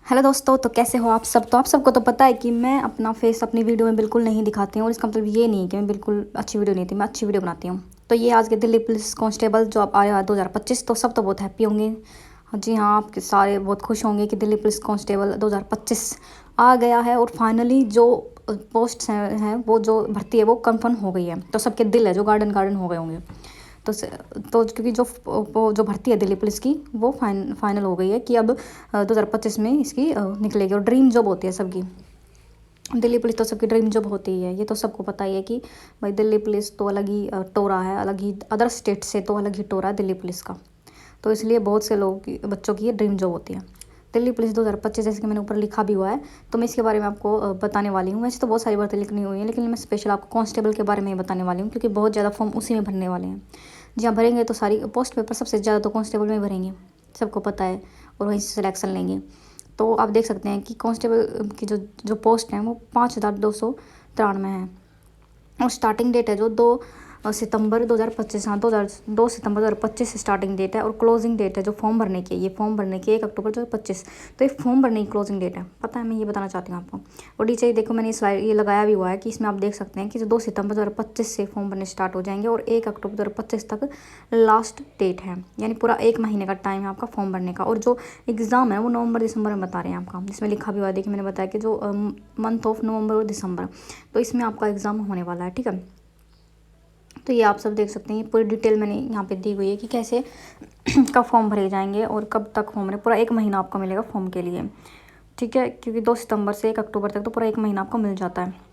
Hello दोस्तों, तो कैसे हो आप सब। तो आप सबको तो पता है कि मैं अपना फेस अपनी वीडियो में बिल्कुल नहीं दिखाती हूँ, और इसका मतलब ये नहीं है कि मैं बिल्कुल अच्छी वीडियो नहीं थी, मैं अच्छी वीडियो बनाती हूँ। तो ये आज के दिल्ली पुलिस कांस्टेबल जो आप आ रहे हो 2025, तो सब तो बहुत हैप्पी होंगे। जी हाँ, आपके सारे बहुत खुश होंगे कि दिल्ली पुलिस कांस्टेबल 2025 आ गया है, और फाइनली जो पोस्ट हैं वो जो भर्ती है वो कन्फर्म हो गई है। तो सबके दिल है जो गार्डन गार्डन हो गए होंगे। तो तो क्योंकि जो वो जो भर्ती है दिल्ली पुलिस की वो फाइनल हो गई है कि अब 2025 में इसकी निकलेगी, और ड्रीम जॉब होती है सबकी। दिल्ली पुलिस तो सबकी ड्रीम जॉब होती ही है, ये तो सबको पता ही है कि भाई दिल्ली पुलिस तो अलग ही टोरा है, अलग ही अदर स्टेट से तो अलग ही टोरा है दिल्ली पुलिस का। तो इसलिए बहुत से लोगों की बच्चों की ये ड्रीम जॉब होती है। दिल्ली पुलिस 2025 जैसे कि मैंने ऊपर लिखा भी हुआ है, तो मैं इसके बारे में आपको बताने वाली हूँ। वैसे तो बहुत सारी बातें लिखनी हुई हैं, लेकिन मैं स्पेशल आपको कांस्टेबल के बारे में ही बताने वाली हूँ, क्योंकि बहुत ज़्यादा फॉर्म उसी में भरने वाले हैं। जी हाँ, भरेंगे तो सारी पोस्ट पेपर सबसे ज़्यादा तो कांस्टेबल में भरेंगे, सबको पता है, और वहीं से सिलेक्शन लेंगे। तो आप देख सकते हैं कि कांस्टेबल की जो जो पोस्ट हैं वो 5293 हैं, और स्टार्टिंग डेट है जो 2 सितंबर 2025, हाँ 2 सितंबर 2025 से स्टार्टिंग डेट है, और क्लोजिंग डेट है जो फॉर्म भरने की है, ये फॉर्म भरने की 1 अक्टूबर 2025। तो ये फॉर्म भरने की क्लोजिंग डेट है, पता है, मैं ये बताना चाहती हूँ आपको। और नीचे देखो मैंने स्लाइड ये लगाया भी हुआ है कि इसमें आप देख सकते हैं कि जो 2 सितंबर 2025 से फॉर्म भरने स्टार्ट हो जाएंगे, और 1 अक्टूबर 2025 तक लास्ट डेट है, यानी पूरा 1 महीने का टाइम है आपका फॉर्म भरने का। और जो एग्ज़ाम है वो नवंबर दिसंबर में बता रहे हैं आपका, जिसमें लिखा भी हुआ है, देखिए मैंने बताया कि जो मंथ ऑफ नवंबर और दिसंबर, तो इसमें आपका एग्ज़ाम होने वाला है, ठीक है। तो ये आप सब देख सकते हैं, पूरी डिटेल मैंने यहाँ पे दी हुई है कि कैसे कब फॉर्म भरे जाएंगे और कब तक फॉर्म भरे। पूरा 1 महीना आपको मिलेगा फॉर्म के लिए, ठीक है, क्योंकि 2 सितंबर से 1 अक्टूबर तक तो पूरा 1 महीना आपको मिल जाता है।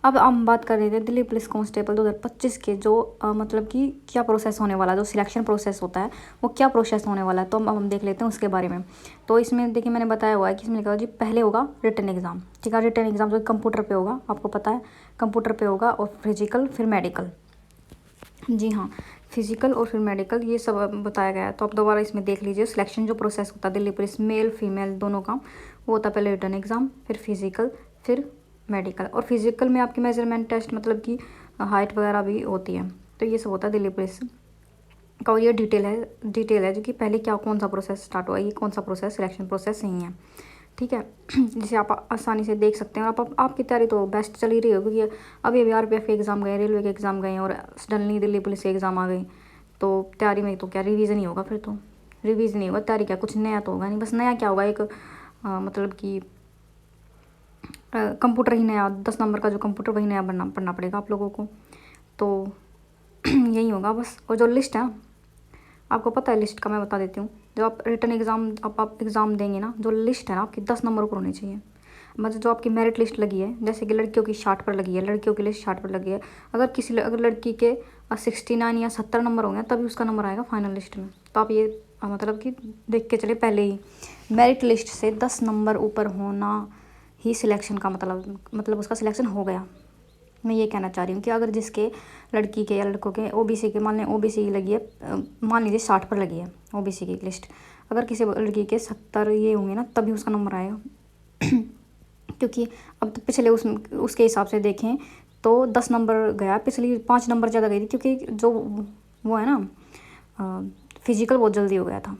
अब हम बात कर रहे थे दिल्ली पुलिस कांस्टेबल 2025 के जो मतलब कि क्या प्रोसेस होने वाला है, जो सिलेक्शन प्रोसेस होता है वो क्या प्रोसेस होने वाला है, तो अब हम देख लेते हैं उसके बारे में। तो इसमें देखिए मैंने बताया हुआ है कि इसमें लिखा हुआ जी पहले होगा रिटन एग्ज़ाम, ठीक है। रिटन एग्ज़ाम जो कंप्यूटर पे होगा, आपको पता है कंप्यूटर पे होगा, और फिजिकल फिर मेडिकल। जी हाँ, फिजिकल और फिर मेडिकल ये सब बताया गया है। तो आप दोबारा इसमें देख लीजिए, सिलेक्शन जो प्रोसेस होता है दिल्ली पुलिस मेल फीमेल दोनों का, वो होता है पहले रिटन एग्ज़ाम, फिर फिजिकल, फिर मेडिकल। और फिजिकल में आपकी मेजरमेंट टेस्ट मतलब कि हाइट वगैरह भी होती है। तो ये सब होता है दिल्ली पुलिस का, और ये डिटेल है जो कि पहले क्या कौन सा प्रोसेस स्टार्ट हुआ, ये कौन सा प्रोसेस सिलेक्शन प्रोसेस नहीं है, ठीक है। जिसे आप आसानी से देख सकते हैं। और आपकी तैयारी तो बेस्ट चल ही रही हो, क्योंकि अभी आरपीएफ के एग्ज़ाम गए, रेलवे के एग्ज़ाम गए, और सडनली दिल्ली पुलिस के एग्ज़ाम आ गई। तो तैयारी में तो क्या रिवीजन ही होगा, फिर तो रिवीजन नहीं होगा, तैयारी क्या, कुछ नया तो होगा नहीं। बस नया क्या होगा, एक मतलब कि कंप्यूटर ही नया, 10 नंबर का जो कंप्यूटर वही नया पढ़ना पड़ेगा आप लोगों को। तो यही होगा बस। और जो लिस्ट है आपको पता है, लिस्ट का मैं बता देती हूँ। जब आप रिटर्न एग्ज़ाम आप एग्ज़ाम देंगे ना, जो लिस्ट है ना आपकी 10 नंबर ऊपर होनी चाहिए। मतलब जो आपकी मेरिट लिस्ट लगी है, जैसे कि लड़कियों की 60 पर लगी है, लड़कियों की लिस्ट 60 पर लगी है, अगर लड़की के 69 या 70 नंबर होंगे तभी उसका नंबर आएगा फाइनल लिस्ट में। तो आप ये मतलब कि देख के चले पहले ही, मेरिट लिस्ट से 10 नंबर ऊपर होना ही सिलेक्शन का मतलब उसका सिलेक्शन हो गया। मैं ये कहना चाह रही हूँ कि अगर जिसके लड़की के या लड़कों के ओबीसी के, मान लें ओबीसी की लगी है, मान लीजिए 60 पर लगी है ओबीसी की लिस्ट, अगर किसी लड़की के 70 ये होंगे ना तभी उसका नंबर आएगा। क्योंकि अब तो पिछले उसके हिसाब से देखें तो 10 नंबर गया, पिछली 5 नंबर ज़्यादा गई थी, क्योंकि जो वो है ना फिजिकल बहुत जल्दी हो गया था।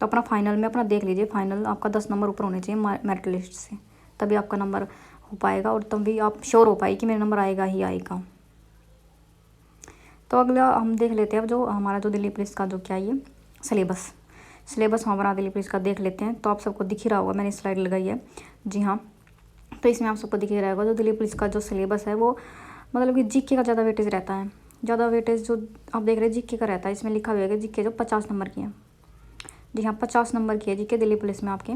तो अपना फाइनल में अपना देख लीजिए, फाइनल आपका 10 नंबर ऊपर होने चाहिए मेरिट लिस्ट से, तभी आपका नंबर हो पाएगा, और तभी आप श्योर हो पाएगी कि मेरा नंबर आएगा ही आएगा। तो अगला हम देख लेते हैं अब जो हमारा जो दिल्ली पुलिस का जो क्या ये सिलेबस हमारा दिल्ली पुलिस का देख लेते हैं। तो आप सबको दिख ही रहा होगा, मैंने स्लाइड लगाई है, जी हाँ। तो इसमें आप सबको दिख ही रहा होगा जो दिल्ली पुलिस का जो सिलेबस है वो मतलब कि जीके का ज़्यादा वेटेज रहता है। ज़्यादा वेटेज जो आप देख रहे हैं जीके का रहता है। इसमें लिखा हुआ है कि जीके जो 50 नंबर की है, जी हाँ 50 नंबर की है जीके दिल्ली पुलिस में आपके,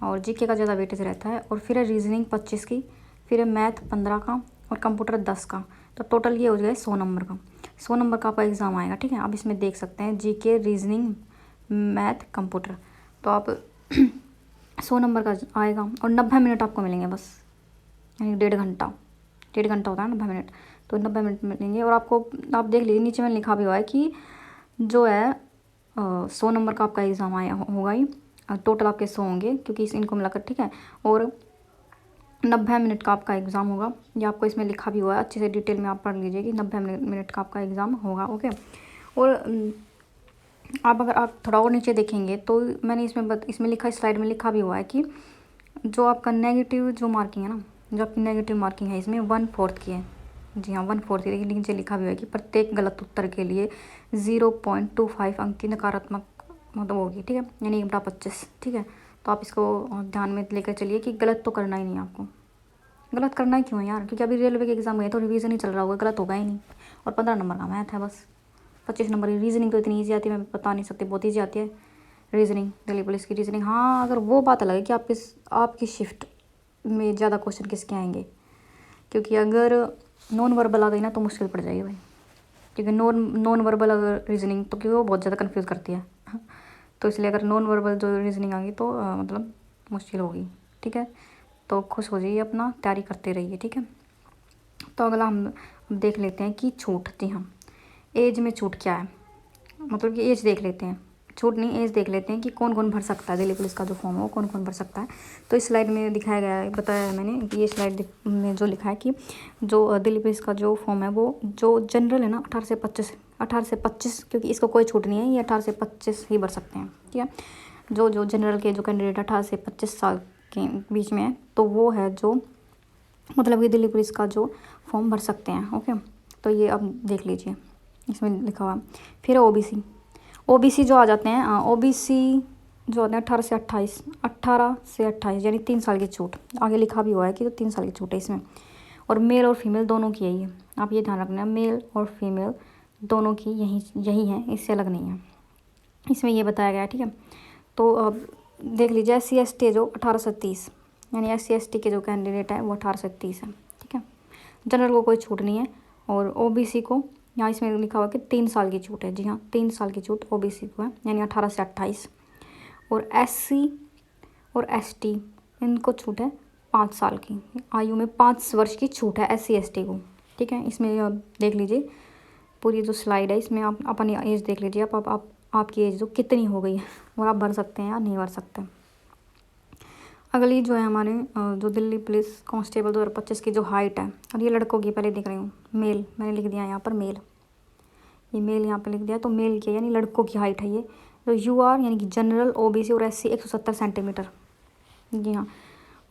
और जीके का ज़्यादा वेटेज रहता है। और फिर है रीजनिंग 25 की, फिर है मैथ 15 का, और कंप्यूटर 10 का। तो टोटल ये हो जाए 100 नंबर का, 100 नंबर का आपका एग्ज़ाम आएगा, ठीक है। आप इसमें देख सकते हैं जीके रीजनिंग मैथ कंप्यूटर, तो आप 100 नंबर का आएगा, और 90 मिनट आपको मिलेंगे बस, यानी 1.5 घंटा होता है 90 मिनट, तो 90 मिनट मिलेंगे। और आपको आप देख लीजिए नीचे में लिखा भी हुआ है कि जो है 100 नंबर का आपका एग्ज़ाम आया होगा ही, टोटल आपके 100 होंगे क्योंकि इनको मिलाकर, ठीक है। और 90 मिनट का आपका एग्ज़ाम होगा, ये आपको इसमें लिखा भी हुआ है, अच्छे से डिटेल में आप पढ़ लीजिए कि 90 मिनट का आपका एग्ज़ाम होगा, ओके। और अब अगर आप थोड़ा और नीचे देखेंगे तो मैंने इसमें लिखा, स्लाइड में लिखा भी हुआ है कि जो आपका नेगेटिव जो मार्किंग है ना, जो आपकी नेगेटिव मार्किंग है इसमें 1/4 की है। जी हाँ, 1/4 की। लेकिन नीचे लिखा भी हुआ है कि प्रत्येक गलत उत्तर के लिए 0.25 अंक की नकारात्मक मतलब होगी, ठीक है, यानी 1/25, ठीक है। तो आप इसको ध्यान में लेकर चलिए कि गलत तो करना ही नहीं है आपको। गलत करना ही क्यों है यार, क्योंकि अभी रेलवे के एग्ज़ाम गए तो रिवीजन ही चल रहा होगा, गलत होगा ही नहीं। और 15 नंबर का मैथ है बस, 25 नंबर की रीजनिंग तो इतनी ईजी आती है, मैं बता नहीं सकती, बहुत ईजी आती है रीजनिंग, दिल्ली पुलिस की रीजनिंग। हाँ, अगर वो बात अलग है कि आपकी शिफ्ट में ज़्यादा क्वेश्चन किसके आएंगे, क्योंकि अगर नॉन वर्बल आ गई ना तो मुश्किल पड़ जाएगी भाई, क्योंकि नॉन वर्बल अगर रीजनिंग तो क्योंकि वो बहुत ज़्यादा कन्फ्यूज़ करती है तो इसलिए अगर नॉन वर्बल जो रीजनिंग आ गई तो मतलब मुश्किल होगी, ठीक है। तो खुश हो जाइए, अपना तैयारी करते रहिए, ठीक है। तो अगला हम देख लेते हैं कि छूट। जी हाँ, एज में छूट क्या है, मतलब कि एज देख लेते हैं, छूट नहीं एज देख लेते हैं कि कौन कौन भर सकता है दिल्ली पुलिस का जो फॉर्म है वो कौन कौन भर सकता है। तो इस स्लाइड में दिखाया गया है, बताया है मैंने कि ये स्लाइड में जो लिखा है कि जो दिल्ली पुलिस का जो फॉर्म है वो जो जनरल है ना 18 से 25, क्योंकि इसको कोई छूट नहीं है, ये 18 से 25 ही भर सकते हैं, ठीक है। जो जनरल के जो कैंडिडेट 18 से 25 साल के बीच में है तो वो है जो मतलब कि दिल्ली पुलिस का जो फॉर्म भर सकते हैं, ओके। तो ये अब देख लीजिए, इसमें लिखा हुआ। फिर ओबीसी जो आ जाते हैं, ओबीसी जो होते हैं 18 से 28 यानी 3 साल की छूट, आगे लिखा भी हुआ है कि तो 3 साल की छूट है इसमें। और मेल और फीमेल दोनों की है ये, आप ये ध्यान रखना, मेल और फीमेल दोनों की यही है, इससे अलग नहीं है, इसमें ये बताया गया है, ठीक है। तो अब देख लीजिए, SC ST जो 18 से 30, यानी SC ST के जो कैंडिडेट है वो 18 से 30 है, ठीक है। जनरल को कोई छूट नहीं है। और ओबीसी को यहाँ इसमें लिखा हुआ कि 3 साल की छूट है, जी हाँ 3 साल की छूट ओबीसी को है, यानी 18 से 28। और SC और ST इनको छूट है 5 साल की, आयु में 5 वर्ष की छूट है SC ST को, ठीक है। इसमें आप देख लीजिए पूरी जो स्लाइड है, इसमें आप अपनी एज देख लीजिए, आप आपकी एज जो कितनी हो गई है और आप भर सकते हैं या नहीं भर सकते। अगली जो है हमारे जो दिल्ली पुलिस कांस्टेबल 2025 की जो हाइट है, और ये लड़कों की पहले दिख रही हूँ, मेल मैंने लिख दिया यहाँ पर मेल, ये मेल यहाँ पर लिख दिया, तो मेल की यानी लड़कों की हाइट है ये। तो UR यानी कि जनरल, OBC और SC 170 सेंटीमीटर, जी हाँ।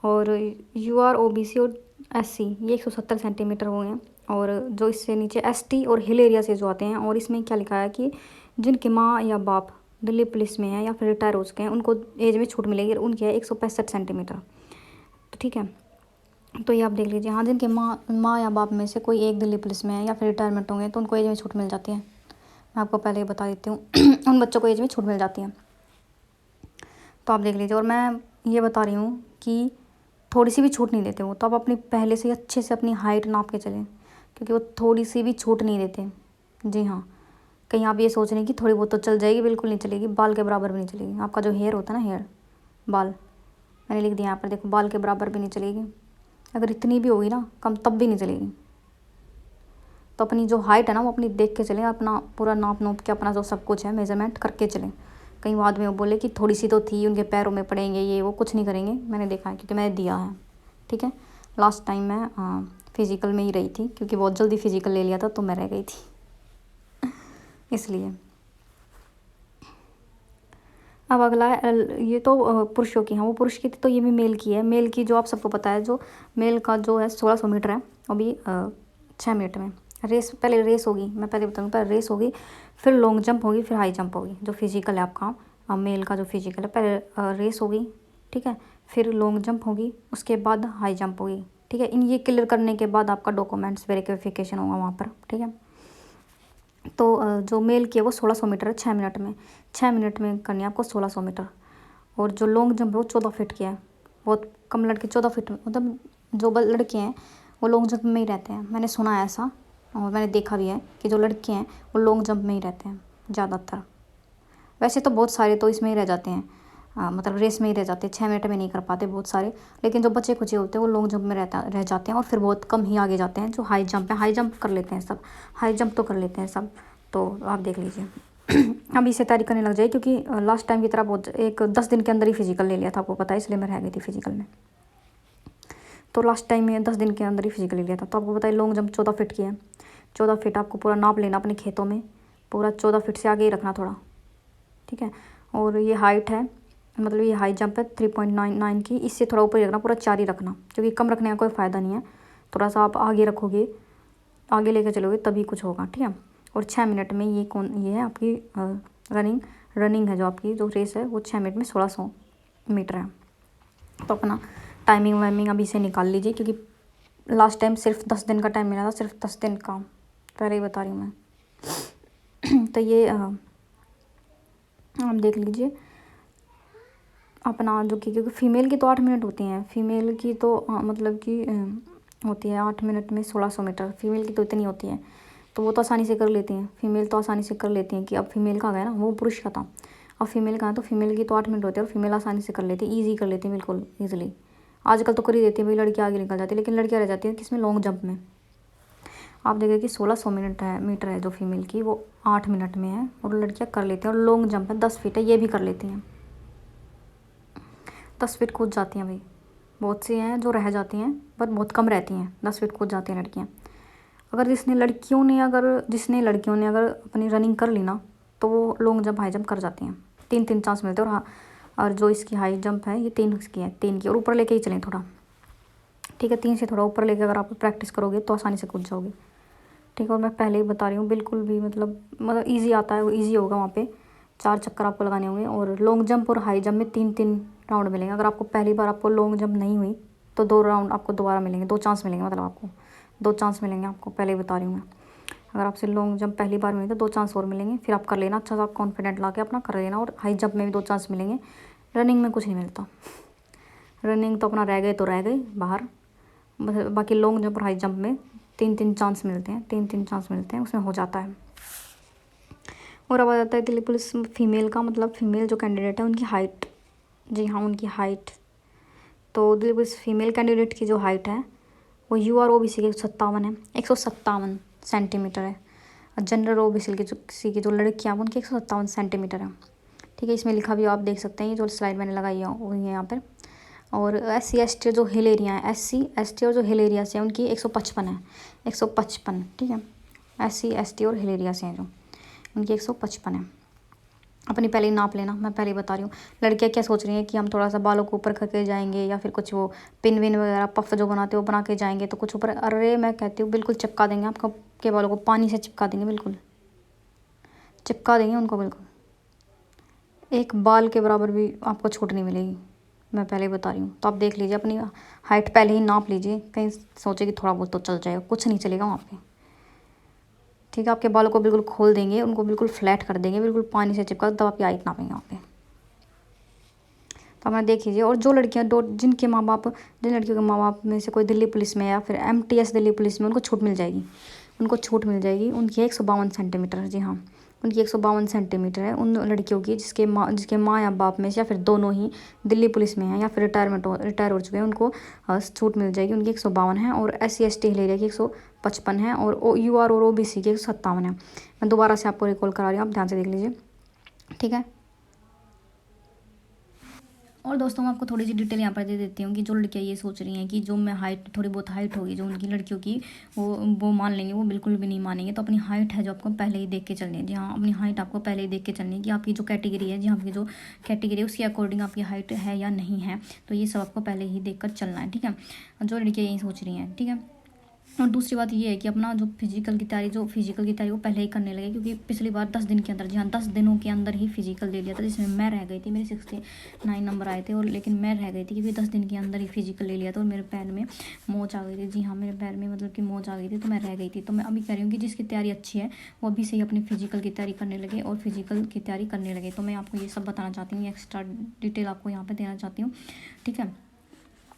और UR OBC और SC ये 170 सेंटीमीटर हुए हैं। और जो इससे नीचे ST और हिल एरिया से जो आते हैं, और इसमें क्या लिखा है कि जिनकी माँ या बाप दिल्ली पुलिस में है या फिर रिटायर हो चुके हैं उनको एज में छूट मिलेगी, और उनकी है 165 सेंटीमीटर, तो ठीक है। तो ये आप देख लीजिए, हाँ जिनके माँ या बाप में से कोई एक दिल्ली पुलिस में है या फिर रिटायरमेंट होंगे तो उनको एज में छूट मिल जाती है, मैं आपको पहले ही बता देती हूँ उन बच्चों को एज में छूट मिल जाती है, तो आप देख लीजिए। और मैं ये बता रही हूँ कि थोड़ी सी भी छूट नहीं देते वो, तो आप अपनी पहले से ही अच्छे से अपनी हाइट नाप के चलें, क्योंकि वो थोड़ी सी भी छूट नहीं देते, जी हाँ। कहीं आप ये सोच रहे हैं कि थोड़ी बहुत तो चल जाएगी, बिल्कुल नहीं चलेगी, बाल के बराबर भी नहीं चलेगी। आपका जो हेयर होता है ना, हेयर बाल मैंने लिख दिया यहाँ पर, देखो बाल के बराबर भी नहीं चलेगी, अगर इतनी भी होगी ना कम तब भी नहीं चलेगी। तो अपनी जो हाइट है ना वो अपनी देख के चलें, अपना पूरा नाप नोप के अपना जो सब कुछ है मेजरमेंट करके चलें। कहीं बाद में वो बोले कि थोड़ी सी तो थी, उनके पैरों में पड़ेंगे, ये वो कुछ नहीं करेंगे, मैंने देखा है क्योंकि मैंने दिया है, ठीक है। लास्ट टाइम मैं फिज़िकल में ही रही थी, क्योंकि बहुत जल्दी फिज़िकल ले लिया था तो मैं रह गई थी इसलिए। अब अगला है ये तो पुरुषों की, हाँ वो पुरुष की थी, तो ये भी मेल की है। मेल की जो आप सबको पता है, जो मेल का जो है 1600 मीटर है, अभी 6 मिनट में रेस, पहले रेस होगी, मैं पहले बताऊँगी, पहले रेस होगी, फिर लॉन्ग जंप होगी, फिर हाई जंप होगी। जो फिजिकल है आपका मेल का जो फिजिकल है, पहले रेस होगी, ठीक है, फिर लॉन्ग जंप होगी, उसके बाद हाई जंप होगी, ठीक है। इन ये क्लियर करने के बाद आपका डॉक्यूमेंट्स वेरिफिकेशन होगा वहाँ पर, ठीक है। तो जो मेल की है वो 1600 मीटर है, 6 मिनट में, 6 मिनट में करनी है आपको 1600 मीटर। और जो लॉन्ग जंप है वो 14 फीट की है, बहुत कम लड़के 14 फीट मतलब जो लड़के हैं वो लॉन्ग जंप में ही रहते हैं, मैंने सुना है ऐसा, और मैंने देखा भी है कि जो लड़के हैं वो लॉन्ग जंप में ही रहते हैं ज़्यादातर। वैसे तो बहुत सारे तो इसमें ही रह जाते हैं, मतलब रेस में ही रह जाते हैं, 6 मिनट में नहीं कर पाते बहुत सारे, लेकिन जो बच्चे कुचे होते हैं वो लॉन्ग जंप में रह जाते हैं, और फिर बहुत कम ही आगे जाते हैं जो हाई जंप है। हाई जंप कर लेते हैं सब, हाई जंप तो कर लेते हैं सब, तो आप देख लीजिए अभी से तैयारी करने लग जाए, क्योंकि लास्ट टाइम की तरह बहुत 10 दिन के अंदर ही फिजिकल ले लिया था, आपको पता है, इसलिए मैं रह गई थी फिजिकल में। तो लास्ट टाइम में 10 दिन के अंदर ही फिजिकल ले लिया था, तो आपको पता है लॉन्ग जंप 14 फीट की है, 14 फीट आपको पूरा नाप लेना अपने खेतों में, पूरा 14 फीट से आगे ही रखना थोड़ा, ठीक है। और ये हाइट है, मतलब ये हाई जंप है 3.99 की। इससे थोड़ा ऊपर ही रखना, पूरा 4 ही रखना, क्योंकि कम रखने का कोई फ़ायदा नहीं है। थोड़ा सा आप आगे रखोगे, आगे लेकर चलोगे तभी कुछ होगा, ठीक है। और 6 मिनट में ये है आपकी रनिंग है, जो आपकी जो रेस है वो 6 मिनट में 1600 मीटर है। तो अपना टाइमिंग वाइमिंग अभी से निकाल लीजिए, क्योंकि लास्ट टाइम सिर्फ 10 दिन का टाइम मिला था, सिर्फ 10 दिन का, पहले ही बता रही हूँ मैं। तो ये आप देख लीजिए अपना, जो कि क्योंकि फ़ीमेल की तो 8 मिनट होती हैं, फीमेल की तो मतलब कि होती है 8 मिनट में 1600 मीटर, फीमेल की तो इतनी होती है। तो वो तो आसानी से कर लेती हैं, फीमेल तो आसानी से कर लेती हैं। कि अब फीमेल का गया ना, वो पुरुष का था, अब फीमेल का है, तो फीमेल की तो 8 मिनट होती है और फीमेल आसानी से कर लेती है, ईजी कर लेती है, बिल्कुल ईजिली। आजकल तो कर ही देती है भाई, लड़कियाँ आगे निकल जाती है, लेकिन लड़कियाँ रह जाती हैं किसमें, लॉन्ग जंप में। आप देखिए कि 1600 मीटर है जो फीमेल की, वो 8 मिनट में है, और लड़कियाँ कर लेती हैं। और लॉन्ग जंप है 10 फीट है, ये भी कर लेती हैं, 10 फीट कूद जाती हैं भाई। बहुत सी हैं जो रह जाती हैं, पर बहुत कम रहती हैं, 10 फीट कूद जाती हैं लड़कियाँ। अगर जिसने लड़कियों ने अगर अपनी रनिंग कर ली ना, तो वो लॉन्ग जंप हाई जंप कर जाती हैं। 3 चांस मिलते हैं। और जो इसकी हाई जंप है ये 3 की है, 3 की, और ऊपर लेके ही चलें थोड़ा, ठीक है। 3 से थोड़ा ऊपर लेके अगर आप प्रैक्टिस करोगे तो आसानी से कूद जाओगे, ठीक है। और मैं पहले ही बता रही हूँ, बिल्कुल भी मतलब ईजी आता है, वो ईजी होगा। वहाँ पे 4 चक्कर आपको लगाने होंगे। और लॉन्ग जंप और हाई जंप में 3 राउंड मिलेंगे। अगर आपको पहली बार आपको लॉन्ग जंप नहीं हुई तो 2 राउंड आपको दोबारा मिलेंगे, 2 चांस मिलेंगे, मतलब आपको 2 चांस मिलेंगे, आपको पहले ही बता रही हूँ मैं। अगर आपसे लॉन्ग जंप पहली बार मिली तो 2 चांस और मिलेंगे, फिर आप कर लेना अच्छा सा कॉन्फिडेंट ला के अपना कर लेना। और हाई जंप में भी 2 चांस मिलेंगे। रनिंग में कुछ नहीं मिलता, रनिंग तो अपना रह गए तो रह गई बाहर, बाकी लॉन्ग जंप और हाई जंप में 3 चांस मिलते हैं, 3 चांस मिलते हैं, उसमें हो जाता है। और अब आ जाता है दिल्ली पुलिस फीमेल का, मतलब फीमेल जो कैंडिडेट है उनकी हाइट। जी हाँ, उनकी हाइट। तो दिल्ली पुलिस फीमेल कैंडिडेट की जो हाइट है वो UR OBC की 157 है, 157 सेंटीमीटर है। जनरल OBC की जो लड़कियाँ हैं उनकी 157 सेंटीमीटर है, ठीक है। इसमें लिखा भी आप देख सकते हैं, ये जो स्लाइड मैंने लगाई है वही है यहाँ पर। और SC ST जो हिल एरिया है, SC ST और जो हिल एरिया से हैं उनकी 155 है, 155, ठीक है। SC ST और हिल एरिया से हैं जो, उनकी 155 है। अपनी पहले ही नाप लेना, मैं पहले ही बता रही हूँ। लड़कियाँ क्या सोच रही हैं कि हम थोड़ा सा बालों को ऊपर करके जाएंगे, या फिर कुछ वो पिन विन वगैरह पफ जो बनाते हो बना के जाएंगे तो कुछ ऊपर। अरे मैं कहती हूँ बिल्कुल चिपका देंगे आपको के बालों को, पानी से चिपका देंगे, बिल्कुल चिपका देंगे उनको, बिल्कुल एक बाल के बराबर भी आपको छूट नहीं मिलेगी, मैं पहले ही बता रही हूँ। तो आप देख लीजिए, अपनी हाइट पहले ही नाप लीजिए, कहीं सोचे कि थोड़ा बहुत तो चल जाएगा, कुछ नहीं चलेगा वहाँ पे, ठीक है। आपके बालों को बिल्कुल खोल देंगे, उनको बिल्कुल फ्लैट कर देंगे, बिल्कुल पानी से चिपका, तब आपकी हाइट नापेंगे वहाँ पे। तो अपना देख लीजिए। और जो लड़कियाँ जिन लड़कियों के माँ बाप में से कोई दिल्ली पुलिस में या फिर MTS दिल्ली पुलिस में, उनको छूट मिल जाएगी, उनकी 152 सेंटीमीटर, जी हाँ, उनकी 152 सेंटीमीटर है। उन लड़कियों की जिसके माँ या बाप में से या फिर दोनों ही दिल्ली पुलिस में हैं या फिर रिटायर हो चुके हैं, उनको छूट मिल जाएगी। उनकी 152 है। और SC ST हिल एरिया की 155 है। और UR और OBC की 157 है। मैं दोबारा से आपको रिकॉल करा रही हूँ, आप ध्यान से देख लीजिए, ठीक है। और दोस्तों मैं आपको थोड़ी सी डिटेल यहाँ पर दे देती हूँ कि जो लड़कियाँ ये सोच रही हैं कि जो मैं हाइट, थोड़ी बहुत हाइट होगी जो उनकी लड़कियों की, वो मान लेंगे, वो बिल्कुल भी नहीं मानेंगे। तो अपनी हाइट है जो आपको पहले ही देख के चलनी है, जी हाँ, अपनी हाइट आपको पहले ही देख के चलनी है कि आपकी जो कैटेगरी है, जी आपकी जो कैटेगरी है उसके अकॉर्डिंग आपकी हाइट है या नहीं है, तो ये सब आपको पहले ही देख कर चलना है, ठीक है। जो लड़कियाँ यही सोच रही हैं, ठीक है। और दूसरी बात ये है कि अपना जो फिजिकल की तैयारी वो पहले ही करने लगे, क्योंकि पिछली बार 10 दिन के अंदर, जी हाँ 10 दिनों के अंदर ही फिजिकल ले लिया था, जिसमें मैं रह गई थी, मेरे 69 नंबर आए थे, और लेकिन मैं रह गई थी क्योंकि 10 दिन के अंदर ही फिजिकल ले लिया था और मेरे पैर में मोच आ गई थी, जी हाँ मेरे पैर में मतलब कि मोच आ गई थी, तो मैं रह गई थी। तो मैं अभी कह रही हूँ कि जिसकी तैयारी अच्छी है वो अभी से ही अपनी फिजिकल की तैयारी करने लगे और फिजिकल की तैयारी करने लगे। तो मैं आपको ये सब बताना चाहती हूँ, एक्स्ट्रा डिटेल आपको यहाँ पर देना चाहती हूँ, ठीक है।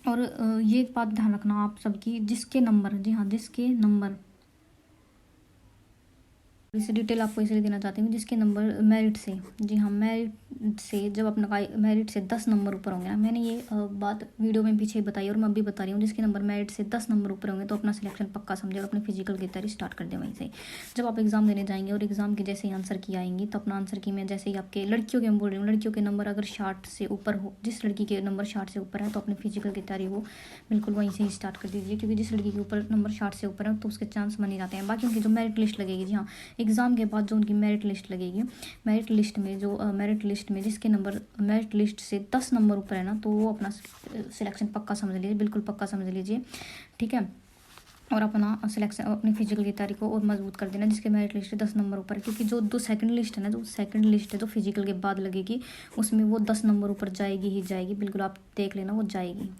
और ये बात ध्यान रखना आप सबकी, जिसके नंबर, जी हाँ जिसके नंबर, इसे डिटेल आपको इसलिए देना चाहती हूँ जिसके नंबर मेरिट से, जी हाँ मेरिट से, जब अपना मेरिट से 10 नंबर ऊपर होंगे ना, मैंने ये बात वीडियो में पीछे ही बताई और मैं अभी बता रही हूँ, जिसके नंबर मेरिट से 10 नंबर ऊपर होंगे तो अपना सिलेक्शन पक्का समझे और अपने फिजिकल की तैयारी स्टार्ट कर दे वहीं से। जब आप एग्जाम देने जाएंगे और एग्जाम की जैसे ही आंसर की आएंगी तो अपना आंसर की में जैसे ही आपके लड़कियों के, मैं बोल रही हूँ लड़कियों के नंबर अगर 60 से ऊपर हो, जिस लड़की के नंबर 60 से ऊपर है तो अपनी फिजिकल की तैयारी वो बिल्कुल वहीं से ही स्टार्ट कर दीजिए, क्योंकि जिस लड़की के ऊपर नंबर 60 से ऊपर है तो उसके चांस बने जाते हैं। बाकी उनकी जो मेरिट लिस्ट लगेगी, जी हाँ एग्ज़ाम के बाद जो उनकी मेरिट लिस्ट लगेगी, मेरिट लिस्ट में जो मेरिट लिस्ट में जिसके नंबर मेरिट लिस्ट से 10 नंबर ऊपर है ना, तो वो अपना सिलेक्शन पक्का समझ लीजिए, बिल्कुल पक्का समझ लीजिए, ठीक है। और अपना सिलेक्शन अपनी फिजिकल की तैयारी को और मजबूत कर देना, जिसके मेरिट लिस्ट 10 नंबर ऊपर है, क्योंकि जो सेकंड लिस्ट है ना, जो सेकंड लिस्ट है जो फिजिकल के बाद लगेगी, उसमें वो 10 नंबर ऊपर जाएगी ही जाएगी, बिल्कुल आप देख लेना वो जाएगी।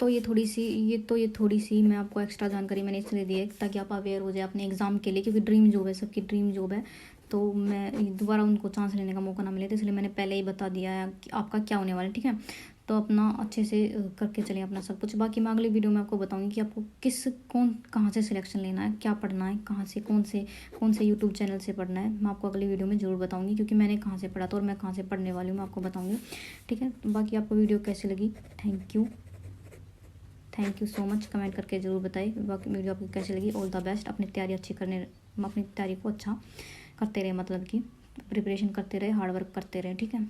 तो ये थोड़ी सी मैं आपको एक्स्ट्रा जानकारी मैंने इसलिए दी है ताकि आप अवेयर हो जाए अपने एग्ज़ाम के लिए, क्योंकि ड्रीम जॉब है, सबकी ड्रीम जॉब है, तो मैं दोबारा उनको चांस लेने का मौका ना मिले, तो इसलिए मैंने पहले ही बता दिया है कि आपका क्या होने वाला है, ठीक है। तो अपना अच्छे से करके चलें अपना सब कुछ। बाकी मैं अगली वीडियो में आपको बताऊंगी कि आपको कहाँ से सिलेक्शन लेना है, क्या पढ़ना है, कहाँ से कौन से यूट्यूब चैनल से पढ़ना है, मैं आपको अगली वीडियो में ज़रूर बताऊंगी, क्योंकि मैंने कहाँ से पढ़ा था और मैं कहाँ से पढ़ने वाली हूँ मैं आपको बताऊँगी, ठीक है। बाकी आपको वीडियो कैसी लगी, thank you so much, comment करके ज़रूर बताइए बाकी वीडियो आपको कैसी लगी। ऑल द बेस्ट, अपनी तैयारी अपनी तैयारी को अच्छा करते रहे, मतलब कि प्रिपरेशन करते रहे, हार्ड वर्क करते रहे, ठीक है।